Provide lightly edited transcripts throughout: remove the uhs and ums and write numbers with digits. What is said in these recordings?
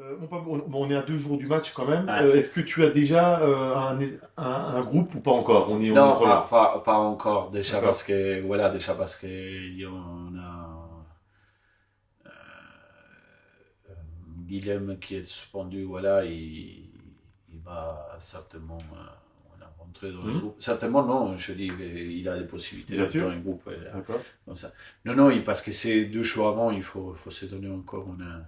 On est à 2 jours du match quand même. Ouais. Est-ce que tu as déjà un groupe ou pas encore? On est Non, trop loin. pas encore, déjà D'accord. parce que, voilà, déjà parce que on a euh, Guilhem qui est suspendu, voilà, il va certainement voilà, rentrer dans le Mhm. groupe. Certainement non, je dis, il a des possibilités Bien d'entrer sûr. dans un groupe D'accord. comme ça. Non, non, parce que c'est 2 jours avant, faut se donner encore une.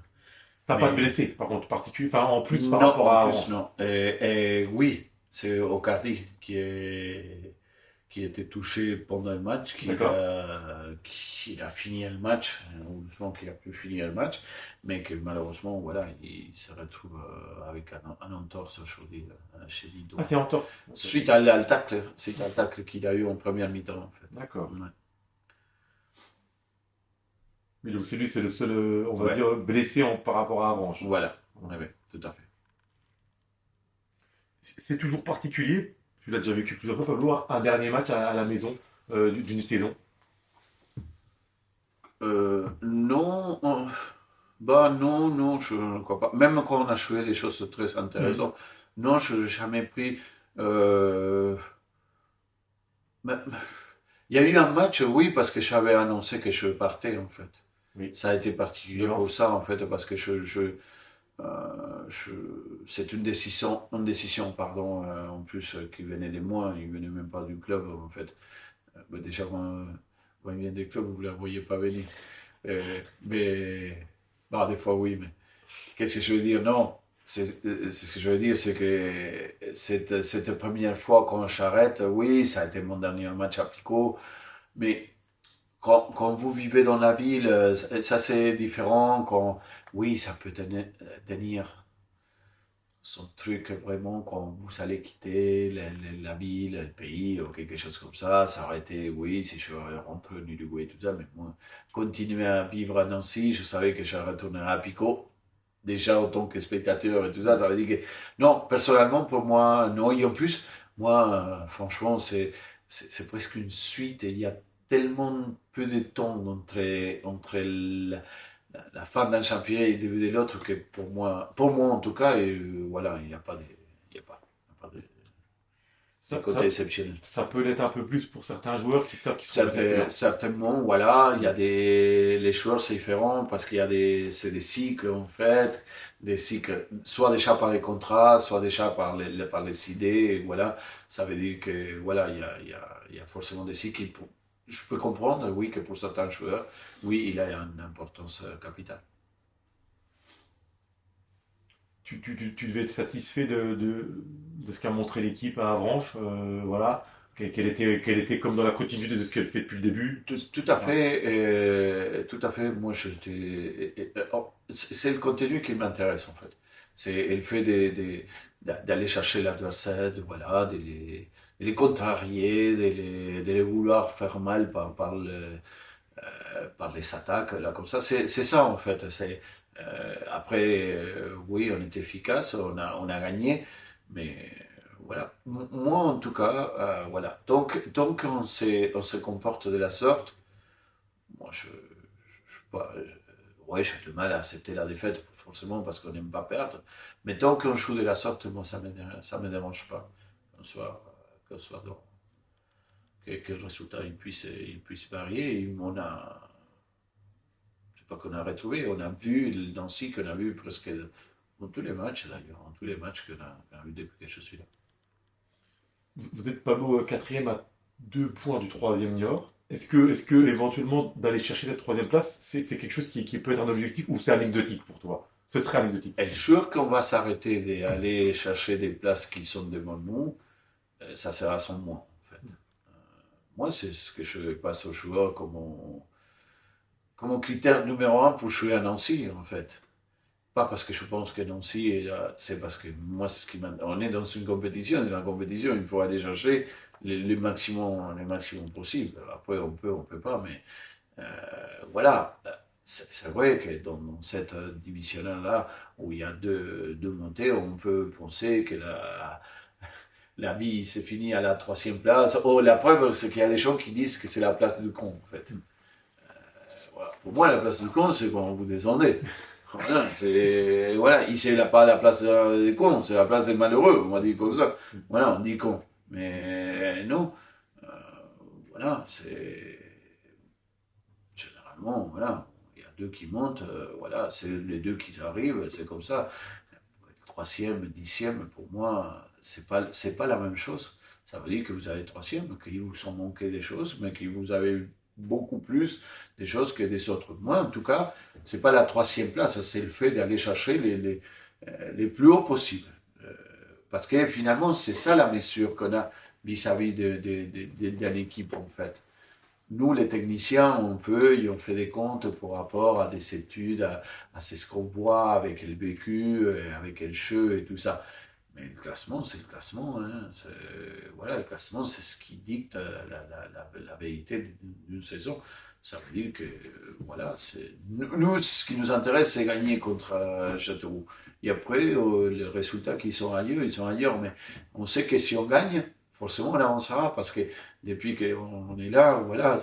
T'as pas de Mais blessé, par contre, particulier. Enfin, en plus par non, rapport en à plus, avant. non. Et oui, c'est Ocardi qui était touché pendant le match, D'accord. qui a fini le match, heureusement qu'il a pu finir le match, mais que malheureusement, voilà, il se retrouve avec un entorse aujourd'hui, à la cheville Ah, droite. c'est en torse. Ok. Suite à le tacle qu'il a eu en première mi-temps, en fait. D'accord. Ouais. Mais donc, c'est lui, c'est le seul, on va Ouais, dire, blessé par rapport à avant. voilà. Ouais, ouais, tout à fait. C'est toujours particulier. Tu l'as déjà vécu plusieurs fois, Pablo, un dernier match à la maison d'une saison. Non, bah non, non, je ne crois pas. Même quand on a joué des choses très Mhm. intéressantes, non, je n'ai jamais pris. euh, mais- Il y a eu un match, oui, parce que j'avais annoncé que je partais, en fait. Oui. Ça a été De particulier pour Lens. ça, en fait, parce que je c'est une décision, pardon, en plus, qui venait de moi, il venait même pas du club, en fait. Bah, déjà, quand il vient des clubs, vous ne la voyez pas venir. Mais, bah, des fois, oui, mais qu'est-ce que je veux dire? Non, c'est ce que je veux dire, c'est que cette première fois qu'on s'arrête, oui, ça a été mon dernier match à Pico, mais quand vous vivez dans la ville, ça c'est différent. Oui, ça peut tenir son truc vraiment quand vous allez quitter la ville, le pays ou quelque chose comme ça aurait été, oui, si je rentre en Uruguay et tout ça, mais moi, continuer à vivre à Nancy, je savais que je retournerais à Pico, déjà en tant que spectateur et tout ça veut dire que, non, personnellement, pour moi, non, et en plus, moi, franchement, c'est presque une suite, et il y a tellement peu de temps entre la fin d'un championnat et le début de l'autre que pour moi en tout cas, et voilà, il n'y a pas de, il y a pas, il y a pas de Ça, côté ça, exceptionnel. ça peut l'être un peu plus pour certains joueurs qui savent qu'ils seront peut-être plus là. Certainement, voilà, il y Mm. a les joueurs c'est différent parce qu'il y a c'est des cycles en fait, des cycles soit déjà par les contrats, soit déjà par les idées, et voilà, ça veut dire que voilà, il y a forcément des cycles. Je peux comprendre, oui, que pour certains joueurs, oui, il a une importance capitale. Tu devais être satisfait de ce qu'a montré l'équipe à Avranches. Voilà. Qu'elle était comme dans la continuité de ce qu'elle fait depuis le début. Tout à Voilà. fait, tout à fait. Moi, c'est le contenu qui m'intéresse en fait. C'est le fait d'aller chercher l'adversaire, voilà, de les contrarier, de les vouloir faire mal par les attaques, là, comme ça. C'est ça en fait. Après, oui, on est efficace, on a gagné, mais voilà. Moi, en tout cas, voilà. Donc on se comporte de la sorte, moi, ouais, j'ai du mal à accepter la défaite, forcément, parce qu'on n'aime pas perdre. Mais tant qu'on joue de la sorte, moi, ça me dérange pas. Qu'on soit dans, que le résultat il puisse varier. Et on a, c'est pas qu'on a retrouvé, on a vu Nancy qu'on a vu presque dans tous les matchs, d'ailleurs, dans tous les matchs qu'on a vu depuis que je suis là. Vous êtes Pablo quatrième à 2 points du troisième Niort. Est-ce que éventuellement d'aller chercher cette troisième place, c'est quelque chose qui peut être un objectif ou c'est anecdotique pour toi? Ce serait anecdotique. Être sûr qu'on va s'arrêter d'aller chercher des places qui sont devant nous, ça sera sans moi, en fait. Moi, c'est ce que je passe aux joueurs comme mon critère numéro un pour jouer à Nancy, en fait. Pas parce que je pense que Nancy c'est parce que moi, on est dans une compétition, et dans la compétition, il faut aller chercher le maximum possible. Après, on peut pas, mais voilà. C'est vrai que dans cette division-là, où il y a deux montées, on peut penser que la vie s'est finie à la troisième place. Oh, la preuve, c'est qu'il y a des gens qui disent que c'est la place du con, en fait. Voilà. Pour moi, la place du con, c'est quand vous descendez. Voilà, ici, il n'a pas la place des cons, c'est la place des malheureux, on va dire comme ça. Voilà, on dit con. Mais non, euh, voilà, c'est. Généralement, voilà, il y a deux qui montent, voilà, c'est les deux qui arrivent, c'est comme ça. Troisième, dixième, pour moi, c'est pas la même chose. Ça veut dire que vous avez troisième, qu'il vous sont manqué des choses, mais que vous avez beaucoup plus des choses que des autres. Moi, en tout cas, c'est pas la troisième place, c'est le fait d'aller chercher les plus hauts possibles. Euh, Parce que finalement, c'est ça la mesure qu'on a vis-à-vis d'une équipe, en fait. Nous, les techniciens, on peut, et on fait des comptes par rapport à des études, à ce qu'on voit avec le BQ, avec le CHE et tout ça. Mais le classement, c'est le classement. Hein. Voilà, le classement, c'est ce qui dicte la vérité d'une saison. Ça veut dire que, voilà, nous, ce qui nous intéresse, c'est gagner contre Châteauroux. Et après, les résultats qui sont ailleurs, ils sont ailleurs. Mais on sait que si on gagne, forcément, on avancera parce que depuis qu'on est là, voilà,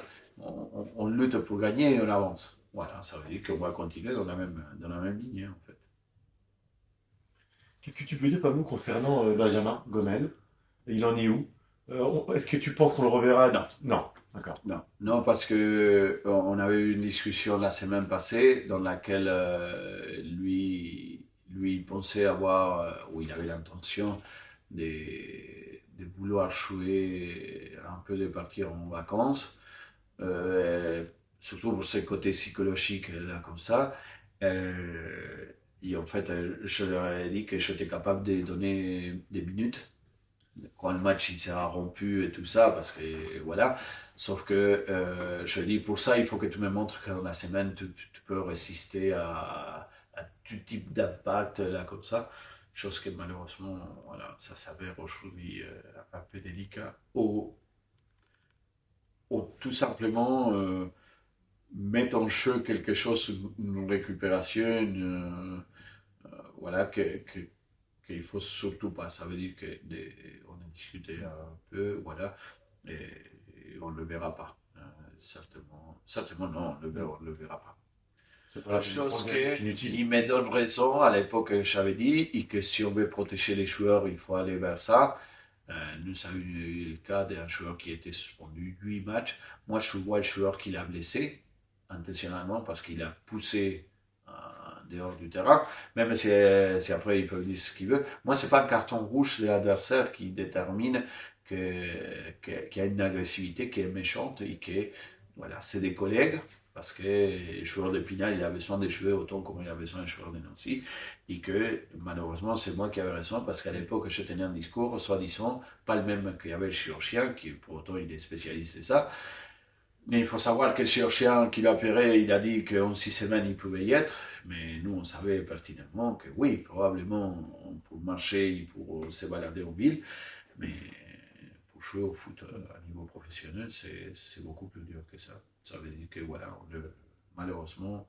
on lutte pour gagner et on avance. Voilà, ça veut dire qu'on va continuer dans la même ligne, hein, en fait. Qu'est-ce que tu peux dire, Pablo, concernant Benjamin Gomel? Il en est où? Est-ce que tu penses qu'on le reverra? Non, Non, d'accord. non, non, parce que on avait eu une discussion la semaine passée dans laquelle lui pensait avoir, ou il avait l'intention de vouloir jouer un peu de partir en vacances, euh, surtout pour ce côté psychologique là comme ça. Euh, et en fait, je leur ai dit que j'étais capable de donner des minutes quand le match il sera rompu et tout ça, parce que voilà. Sauf que je dis pour ça, il faut que tu me montres que dans la semaine, tu peux résister à tout type d'impact là comme ça. Chose que malheureusement, voilà, ça s'avère aujourd'hui un peu délicat. Ou tout simplement mettre en jeu quelque chose, une récupération, voilà, qu'il faut surtout pas. Ça veut dire on a discuté un peu, voilà, et on ne le verra pas. Certainement, certainement non, on le verra pas. C'est pas une Chose grande vérif inutile. qu'il me donne raison à l'époque, j'avais dit, et que si on veut protéger les joueurs, il faut aller vers ça. Nous avons eu le cas d'un joueur qui était suspendu 8 matchs. Moi, je vois le joueur qui l'a blessé intentionnellement parce qu'il a poussé dehors du terrain. Même si après il peut dire ce qu'il veut. Moi, c'est pas un carton rouge de l'adversaire qui détermine qu'il y a une agressivité qui est méchante et que voilà, c'est des collègues parce que le joueur de Pinal, il a besoin de jouer autant comme il a besoin de joueur de Nancy et que malheureusement c'est moi qui avais raison parce qu'à l'époque je tenais un discours soi-disant pas le même qu'il y avait le chirurgien qui pour autant il est spécialiste de ça, mais il faut savoir que le chirurgien qui l'a opéré il a dit qu'en 6 semaines il pouvait y être, mais nous on savait pertinemment que oui probablement pour marcher pour se balader en ville, mais pour jouer au foot à niveau professionnel c'est beaucoup plus dur que ça. Ça veut dire que voilà malheureusement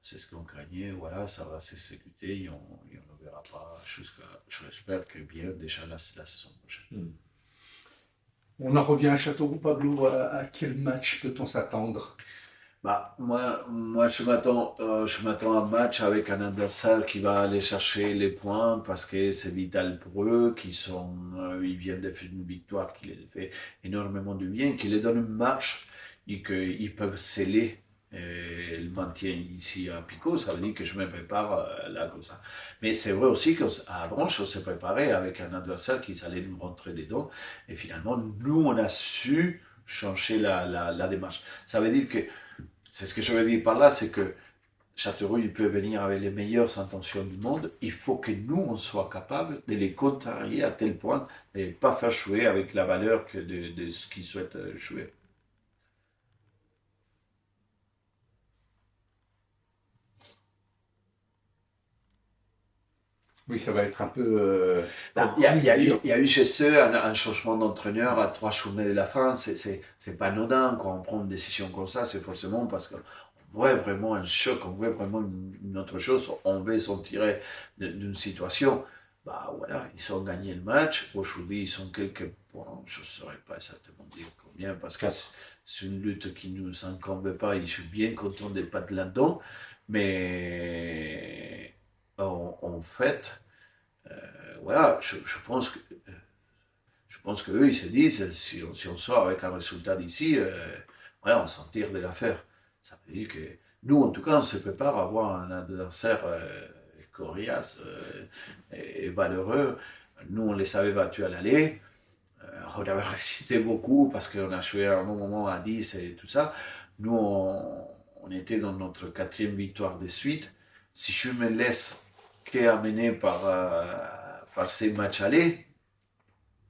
c'est ce qu'on craignait, voilà, ça va s'exécuter et on ne verra pas jusqu'à, je l'espère que bien déjà la saison prochaine. Hmm. On en revient à Châteauroux, Pablo. À quel match peut-on s'attendre? Bah, moi je m'attends à un match avec un adversaire qui va aller chercher les points parce que c'est vital pour eux, ils viennent de faire une victoire qui les fait énormément de bien, qui les donne une marche et qu'ils peuvent sceller le maintien ici à Pico. Ça veut dire que je me prépare là comme ça. Mais c'est vrai aussi qu'à Branche, on s'est préparé avec un adversaire qui allait nous rentrer dedans et finalement, nous, on a su changer la démarche. Ça veut dire que c'est ce que je veux dire par là, c'est que Châteauroux, il peut venir avec les meilleures intentions du monde. Il faut que nous, on soit capable de les contrarier à tel point de ne pas faire jouer avec la valeur de ce qu'ils souhaitent jouer. Oui, ça va être un peu. Il y a eu chez eux un changement d'entraîneur à 3 journées de la fin. C'est pas anodin quand on prend une décision comme ça. C'est forcément parce qu'on voit vraiment un choc, on voit vraiment une autre chose. On veut s'en tirer d'une situation. Bah voilà, ils ont gagné le match. Aujourd'hui, ils sont quelques points. Je ne saurais pas exactement dire combien parce que c'est une lutte qui ne nous incombe pas. Et je suis bien content d'être pas de là-dedans. Mais en fait, voilà, je pense qu'eux, ils se disent, si on sort avec un résultat d'ici, voilà, on s'en tire de l'affaire. Ça veut dire que nous, en tout cas, on se prépare à avoir un adversaire coriace et valeureux. Nous, on les avait battus à l'aller. On avait résisté beaucoup parce qu'on a joué à un bon moment à 10 et tout ça. Nous, on était dans notre 4e victoire de suite. Si je me laisse qu'amener par ces matchs allés,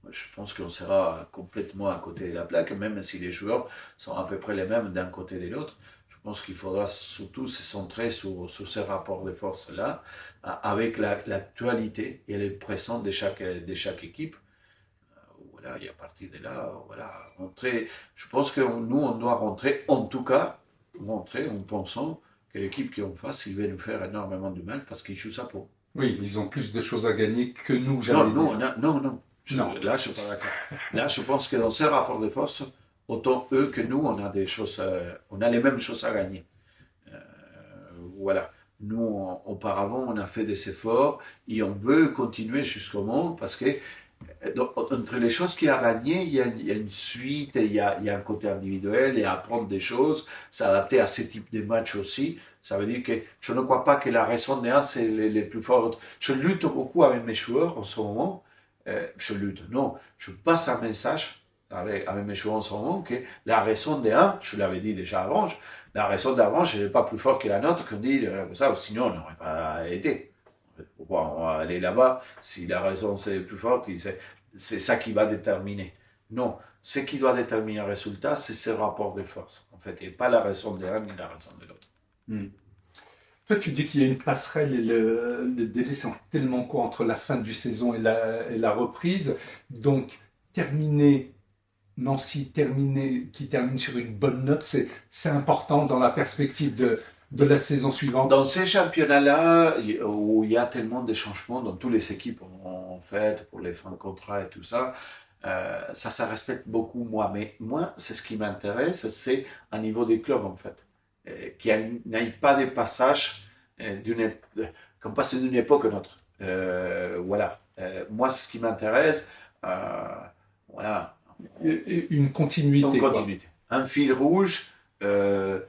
je pense qu'on sera complètement à côté de la plaque, même si les joueurs sont à peu près les mêmes d'un côté et de l'autre. Je pense qu'il faudra surtout se centrer sur ces rapports de force-là, avec l'actualité et le présent de chaque équipe. Voilà, et à partir de là, voilà, rentrer. Je pense que nous, on doit rentrer, en tout cas, rentrer en pensant que l'équipe qui est en face, il va nous faire énormément de mal parce qu'ils jouent ça pour. Oui, ils ont plus de choses à gagner que nous, Non, j'allais non, dire. non. Non. Là, je suis pas d'accord. Là, je pense que dans ces rapports de force, autant eux que nous, on a des choses, on a les mêmes choses à gagner. Voilà. Nous, auparavant, on a fait des efforts et on veut continuer jusqu'au bout parce que entre les choses qu'il a gagnées, il y a une suite, il y a un côté individuel, et apprendre des choses, s'adapter à ce type de match aussi. Ça veut dire que je ne crois pas que la raison d'un, c'est les plus forts. Je lutte beaucoup avec mes joueurs en ce moment. Non, je passe un message avec mes joueurs en ce moment que la raison d'un, je l'avais dit déjà avant, la raison d'avant, je n'est pas plus fort que la nôtre, qu'on dit ça, sinon on n'aurait pas été. Pourquoi on va aller là-bas si la raison c'est plus forte, c'est ça qui va déterminer. Non, ce qui doit déterminer le résultat, c'est ce rapport de force, en fait, et pas la raison de l'un ni la raison de l'autre. Toi, tu dis qu'il y a une passerelle et le délai sont tellement court entre la fin du saison et la reprise. Donc, Nancy qui termine sur une bonne note, c'est important dans la perspective de la saison suivante. Dans ces championnats-là, où il y a tellement de changements dans toutes les équipes, en fait, pour les fins de contrat et tout ça, ça respecte beaucoup moi. Mais moi, c'est ce qui m'intéresse, c'est à niveau des clubs, en fait. Qu'il n'y ait pas de passage comme passer d'une époque à une autre. Voilà. Moi, c'est ce qui m'intéresse. Voilà. Une continuité. Une continuité. Un fil rouge qu'on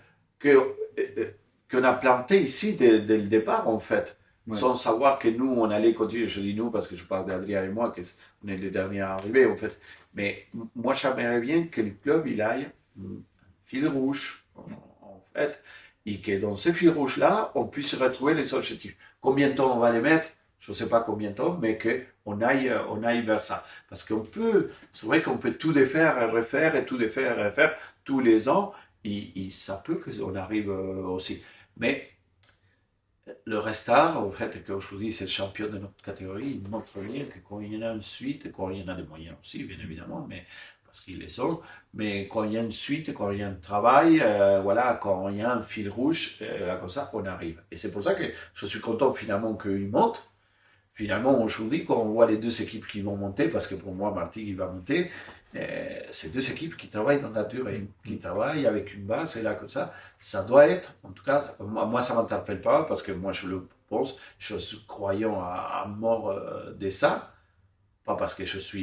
a planté ici dès le départ, en fait. Ouais. Sans savoir que nous, on allait continuer. Je dis nous parce que je parle d'Adrien et moi, qu'on est les derniers arrivés, en fait. Mais moi, j'aimerais bien que le club, il aille un fil rouge, en fait, et que dans ce fil rouge-là, on puisse retrouver les objectifs. Combien de temps on va les mettre? Je ne sais pas combien de temps, mais qu'on aille vers ça. Parce c'est vrai qu'on peut tout défaire et refaire, et tout défaire et refaire tous les ans, et ça peut qu'on arrive aussi. Mais le Restart, en fait, comme je vous dis, c'est le champion de notre catégorie, il montre bien que quand il y en a une suite, et quand il y en a des moyens aussi, bien évidemment, mais parce qu'ils les ont, mais quand il y a une suite, quand il y a un travail, voilà, quand il y a un fil rouge, comme ça, on arrive. Et c'est pour ça que je suis content finalement qu'ils montent. Finalement, aujourd'hui, quand on voit les deux équipes qui vont monter, parce que pour moi, Martigues, il va monter, c'est deux équipes qui travaillent dans la durée, qui travaillent avec une base, et là, comme ça doit être, en tout cas, moi, ça ne m'interpelle pas, parce que moi, je le pense, je suis croyant à mort de ça, pas parce que je suis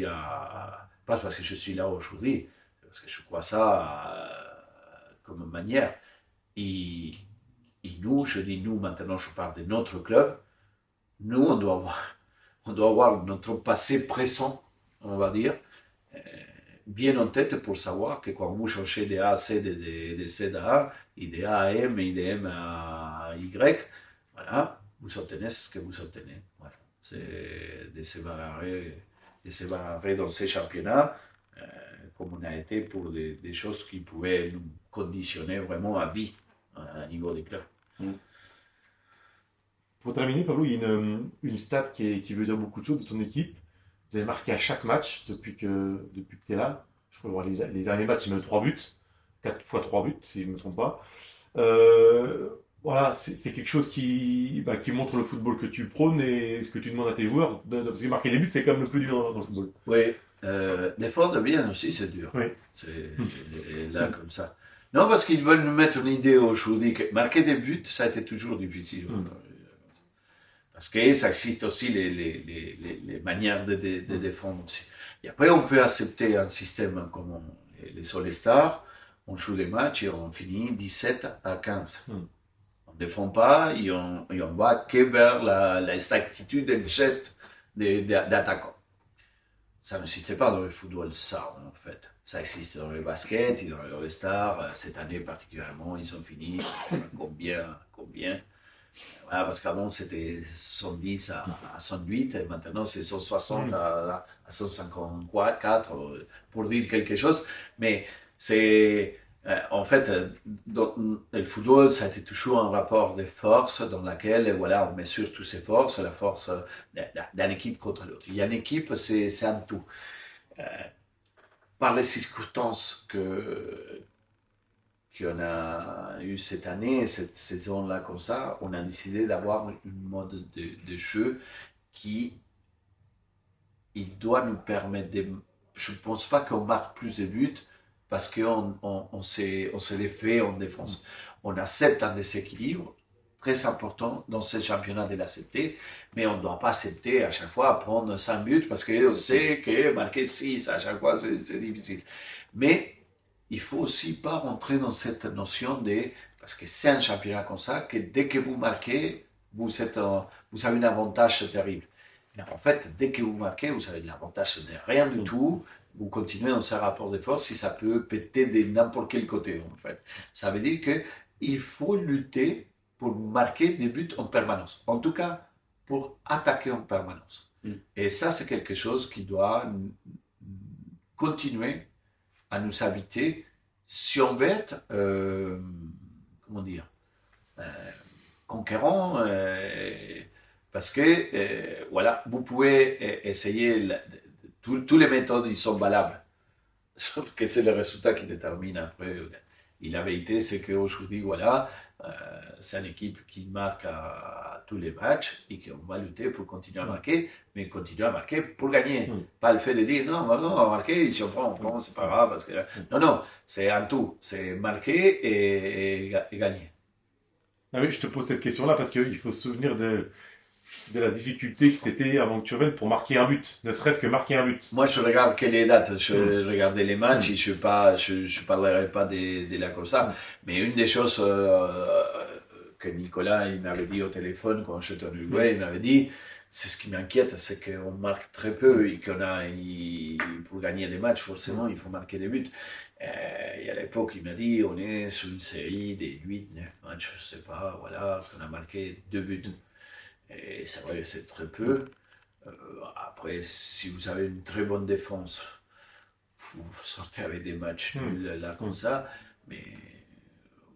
là aujourd'hui, parce que je crois ça comme manière. Et nous, je dis nous, maintenant, je parle de notre club. Nous, on doit avoir notre passé présent, on va dire, bien en tête pour savoir que quand vous changez de A à C, de C à A, et de A à M, et de M à Y, voilà, vous obtenez ce que vous obtenez. Voilà. C'est de se barrer dans ces championnats, comme on a été pour des choses qui pouvaient nous conditionner vraiment à vie, à niveau des clubs. Pour terminer, Pablo, il y a une stat qui veut dire beaucoup de choses de ton équipe. Vous avez marqué à chaque match depuis que tu es là. Je crois voir les derniers matchs, il met 3 buts. 4 fois 3 buts, si je ne me trompe pas. Voilà, c'est quelque chose qui montre le football que tu prônes et ce que tu demandes à tes joueurs. Parce que marquer des buts, c'est quand même le plus dur dans le football. Oui, défendre bien aussi, c'est dur. Oui. C'est là comme ça. Non, parce qu'ils veulent nous mettre une idée aujourd'hui que marquer des buts, ça a été toujours difficile. Parce que ça existe aussi les manières de défendre aussi. Et après, on peut accepter un système comme les Soul Stars. On joue des matchs et on finit 17-15. On ne défend pas et on va que vers l'exactitude et le geste d'attaquant. Ça n'existait pas dans le football, ça, en fait. Ça existe dans le basket, dans les stars. Cette année particulièrement, ils ont fini. Combien. Voilà, parce qu'avant, c'était 110 à 108, et maintenant, c'est 160 à 154, pour dire quelque chose. Mais c'est... en fait, dans le football, ça a été toujours un rapport de force dans lequel voilà, on mesure toutes ses forces, la force d'une équipe contre l'autre. Il y a une équipe, c'est un tout. Par les circonstances qu'on a eu cette année, cette saison-là comme ça, on a décidé d'avoir une mode de jeu qui il doit nous permettre de... Je ne pense pas qu'on marque plus de buts, parce qu'on se défait en défense. On accepte un déséquilibre très important dans ce championnat de l'accepter, mais on ne doit pas accepter à chaque fois prendre 5 buts parce qu'on sait que marquer 6 à chaque fois c'est difficile. Mais il faut aussi pas rentrer dans cette notion parce que c'est un championnat comme ça, que dès que vous marquez, vous avez un avantage terrible. Mais en fait, dès que vous marquez, vous avez l'avantage de rien du tout. Vous continuez dans ce rapport de force, si ça peut péter de n'importe quel côté, en fait. Ça veut dire qu'il faut lutter pour marquer des buts en permanence. En tout cas, pour attaquer en permanence. Et ça, c'est quelque chose qui doit continuer à nous habiter si on veut être, comment dire, conquérant, parce que, voilà, vous pouvez essayer... Tous les méthodes, ils sont valables. Sauf que c'est le résultat qui détermine après. Et la vérité, c'est qu'aujourd'hui, voilà, c'est une équipe qui marque à tous les matchs et qu'on va lutter pour continuer à marquer, mais continuer à marquer pour gagner. Pas le fait de dire, non, on va marquer, et si on prend, c'est pas grave. Parce que... Non, c'est un tout. C'est marquer et gagner. Ah oui, je te pose cette question-là parce qu'il faut se souvenir de la difficulté que c'était avant que tu reviennes pour marquer un but, ne serait-ce que marquer un but. Moi, je regarde que les dates, je regardais les matchs et je parlerai pas de la comme ça. Mais une des choses que Nicolas il m'avait dit au téléphone quand j'étais en Uruguay, il m'avait dit, c'est ce qui m'inquiète, c'est qu'on marque très peu et pour gagner des matchs, forcément, il faut marquer des buts. Et à l'époque, il m'a dit, on est sur une série des 8-9 matchs, je sais pas, voilà, on a marqué 2 buts. Et c'est vrai que c'est très peu. Après, si vous avez une très bonne défense, vous sortez avec des matchs nuls là comme ça. Mais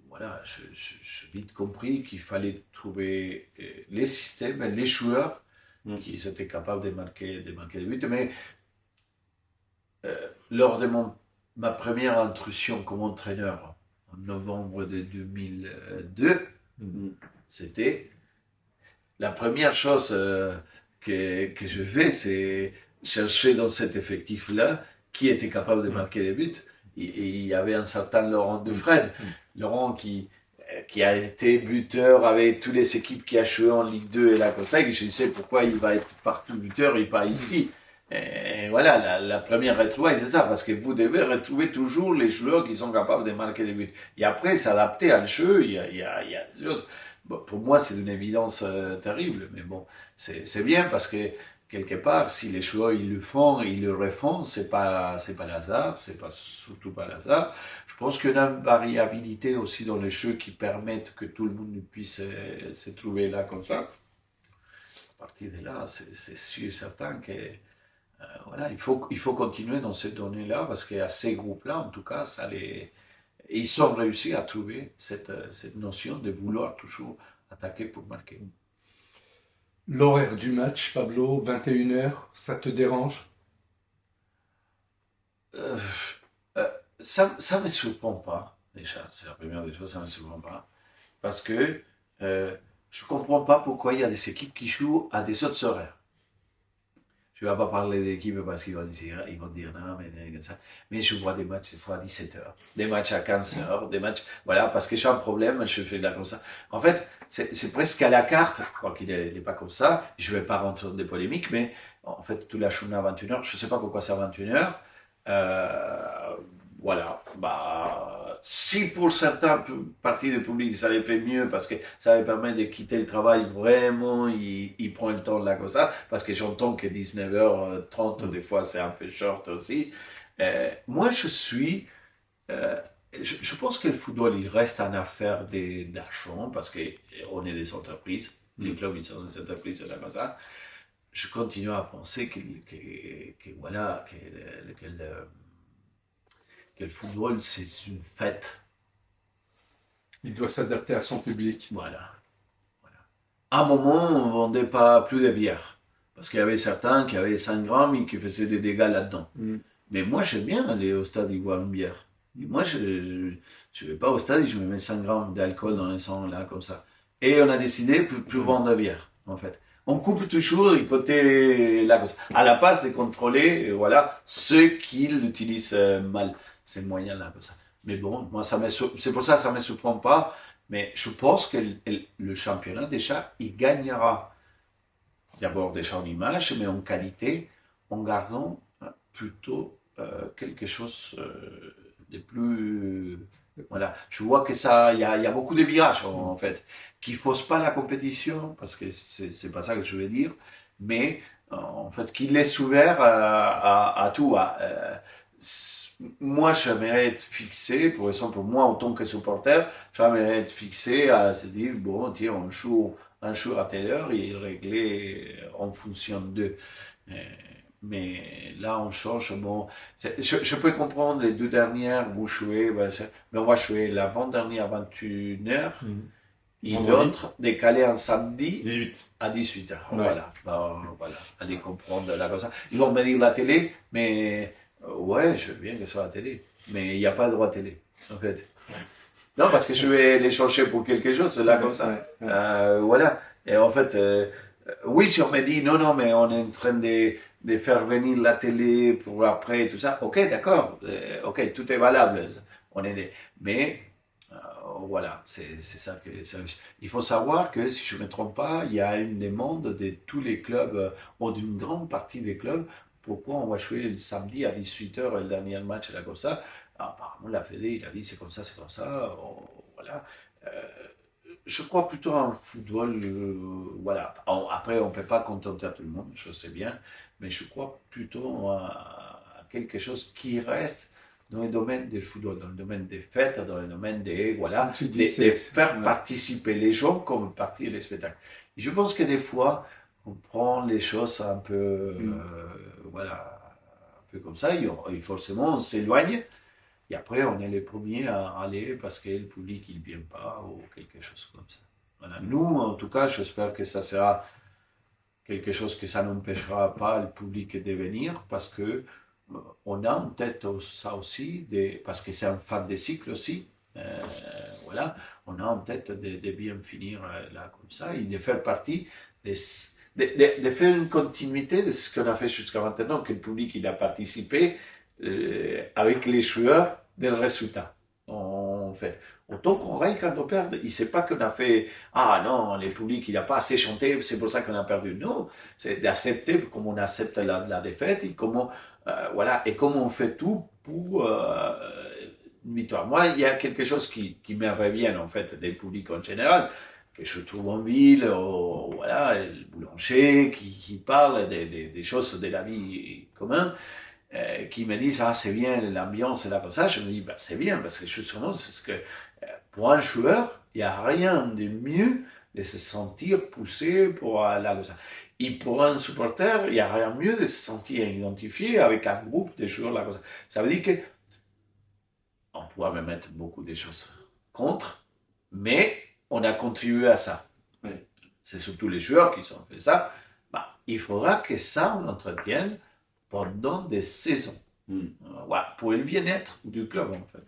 voilà, j'ai vite compris qu'il fallait trouver les systèmes, les joueurs qui étaient capables de marquer des buts. Mais lors de ma première intrusion comme entraîneur en novembre de 2002, c'était... La première chose que je fais, c'est chercher dans cet effectif-là qui était capable de marquer des buts. Et il y avait un certain Laurent Dufresne. Laurent qui a été buteur avec toutes les équipes qui a joué en Ligue 2 et là comme ça. Et je sais pourquoi il va être partout buteur et pas ici. Et voilà, la première retrouvaille, c'est ça. Parce que vous devez retrouver toujours les joueurs qui sont capables de marquer des buts. Et après, s'adapter à le jeu, il y a des choses... Bon, pour moi, c'est une évidence terrible, mais bon, c'est bien parce que quelque part, si les joueurs ils le font et ils le refont, c'est pas l'hasard, c'est pas surtout pas l'hasard. Je pense qu'il y a une variabilité aussi dans les jeux qui permettent que tout le monde puisse se trouver là comme ça. À partir de là, c'est sûr et certain que voilà, il faut continuer dans ces données-là parce qu'à ces groupes-là, en tout cas, ils ont réussi à trouver cette notion de vouloir toujours attaquer pour marquer. L'horaire du match, Pablo, 21h, ça te dérange? Ça me surprend pas, déjà. C'est la première des choses, ça me surprend pas. Parce que je comprends pas pourquoi il y a des équipes qui jouent à des autres horaires. Je ne vais pas parler d'équipe parce qu'ils vont dire non, mais comme ça. Mais je vois des matchs des fois à 17h, des matchs à 15h, des matchs, voilà, parce que j'ai un problème, je fais là comme ça. En fait, c'est presque à la carte, quoi qu'il n'est pas comme ça. Je ne vais pas rentrer dans des polémiques, mais en fait, tout la journée à 21h, je ne sais pas pourquoi c'est à 21h. Voilà, bah, si pour certains parties du public ça les fait mieux parce que ça les permet de quitter le travail, vraiment, ils prennent le temps là comme ça, parce que j'entends que 19h30, des fois, c'est un peu short aussi. Moi, je pense que le football, il reste une affaire d'argent parce qu'on est des entreprises, les clubs, ils sont des entreprises, c'est comme ça. Je continue à penser voilà, que le football, c'est une fête. Il doit s'adapter à son public. Voilà. À un moment, on ne vendait pas plus de bière. Parce qu'il y avait certains qui avaient 5 grammes et qui faisaient des dégâts là-dedans. Mais moi, j'aime bien aller au stade et boire une bière. Et moi, je ne vais pas au stade et je me mets 5 grammes d'alcool dans le sang, là, comme ça. Et on a décidé de plus vendre de bière, en fait. On coupe toujours le côté là, comme ça. À la base, c'est contrôler, voilà, ceux qui l'utilisent mal, ces moyens-là, comme ça. Mais bon, moi, c'est pour ça que ça ne me surprend pas. Mais je pense que le championnat, déjà, il gagnera d'abord déjà en image, mais en qualité, en gardant plutôt quelque chose de plus... Voilà, je vois que ça, il y a beaucoup de virages en fait, qui faussent pas la compétition, parce que c'est pas ça que je veux dire, mais en fait, qui laisse ouvert à tout. Moi, j'aimerais être fixé, par exemple, moi en tant que supporter, j'aimerais être fixé à se dire, bon, tiens, un jour à telle heure, il est réglé en fonction d'eux. Mais là, on change. Bon, je peux comprendre les deux dernières, vous jouez, mais on va jouer l'avant-dernière à 21h et l'autre décalé un samedi 18. à 18h. Ouais. Voilà. Bon, voilà, allez comprendre là comme ça. Ils vont me dire la télé, mais ouais, je veux bien que ce soit la télé, mais il n'y a pas de droit à télé, en fait. Non, parce que je vais les changer pour quelque chose, là, comme ça. Voilà. Et en fait, oui, si on me dit, non, mais on est en train de faire venir la télé pour après, tout ça, ok, d'accord, ok, tout est valable. Mais, voilà, c'est ça que... Il faut savoir que, si je ne me trompe pas, il y a une demande de tous les clubs, ou d'une grande partie des clubs, pourquoi on va jouer le samedi à 18h le dernier match, là, comme ça. Apparemment, la Fédé, il a dit c'est comme ça, voilà. Je crois plutôt en football, voilà. Après, on ne peut pas contenter tout le monde, je sais bien, mais je crois plutôt à quelque chose qui reste dans le domaine du football, dans le domaine des fêtes, dans le domaine des, voilà, de faire participer les gens comme partie des spectacles. Et je pense que des fois, on prend les choses un peu, voilà, un peu comme ça, et forcément, on s'éloigne. Et après, on est les premiers à aller parce que le public, il ne vient pas ou quelque chose comme ça. Voilà. Nous, en tout cas, j'espère que ça sera quelque chose que ça n'empêchera pas le public de venir parce que on a en tête ça aussi, parce que c'est un fan des cycles aussi. Voilà, on a en tête de bien finir là comme ça et de faire partie de faire une continuité de ce qu'on a fait jusqu'à maintenant, que le public il a participé avec les joueurs del résultat. En fait, autant qu'on raille quand on perd, il ne sait pas qu'on a fait ah non, le public il n'a pas assez chanté, c'est pour ça qu'on a perdu. Non, c'est d'accepter comme on accepte la défaite et comment voilà, et comment on fait tout pour une victoire. Moi, il y a quelque chose qui me revient en fait des publics en général, que je trouve en ville, voilà, le boulanger qui parle des choses de la vie commune. Qui me disent ah c'est bien l'ambiance et là comme ça, je me dis bah, c'est bien parce que justement c'est ce que pour un joueur il n'y a rien de mieux de se sentir poussé pour là comme ça. Et pour un supporter il n'y a rien de mieux de se sentir identifié avec un groupe de joueurs là comme ça. Ça veut dire que on pourra me mettre beaucoup de choses contre, mais on a contribué à ça. Oui. C'est surtout les joueurs qui ont fait ça. Bah, il faudra que ça on entretienne pendant des saisons. Voilà, pour le bien-être du club, en fait.